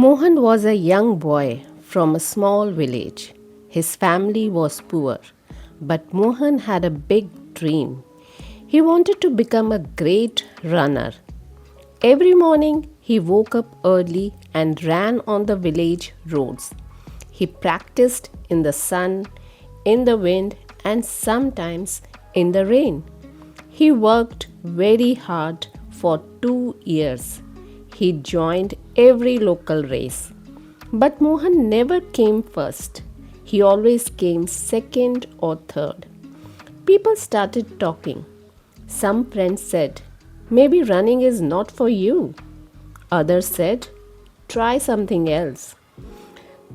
Mohan was a young boy from a small village. His family was poor, but Mohan had a big dream. He wanted to become a great runner. Every morning he woke up early and ran on the village roads. He practiced in the sun, in the wind, and sometimes in the rain. He worked very hard for 2 years. He joined every local race. But Mohan never came first. He always came second or third. People started talking. Some friends said, "Maybe running is not for you." Others said, "Try something else."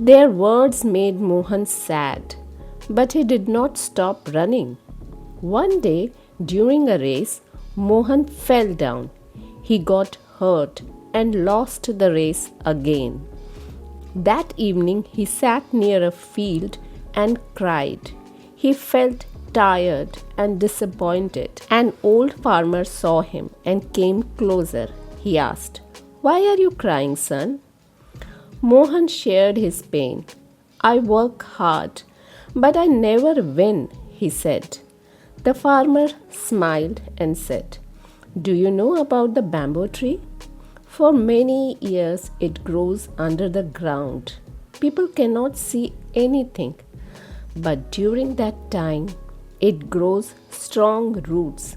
Their words made Mohan sad, but he did not stop running. One day, during a race, Mohan fell down. He got hurt and lost the race again. That evening, he sat near a field and cried. He felt tired and disappointed. An old farmer saw him and came closer. He asked, "Why are you crying, son?" Mohan shared his pain. "I work hard, but I never win," he said. The farmer smiled and said, "Do you know about the bamboo tree? For many years it grows under the ground. People cannot see anything, but during that time it grows strong roots.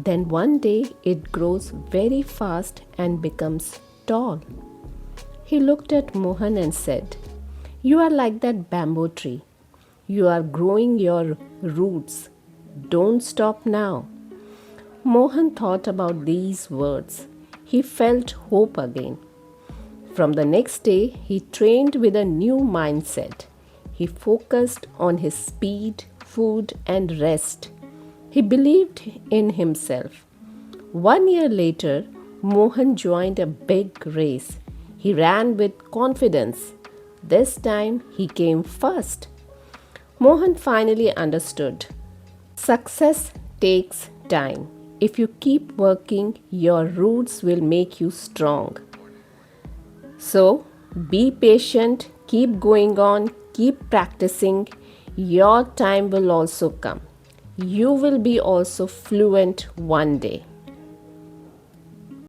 Then one day it grows very fast and becomes tall." He looked at Mohan and said, "You are like that bamboo tree. You are growing your roots. Don't stop now." Mohan thought about these words. He felt hope again. From the next day, he trained with a new mindset. He focused on his speed, food, and rest. He believed in himself. 1 year later, Mohan joined a big race. He ran with confidence. This time, he came first. Mohan finally understood. Success takes time. If you keep working, your roots will make you strong. So, be patient, keep going on, keep practicing. Your time will also come. You will be also fluent one day.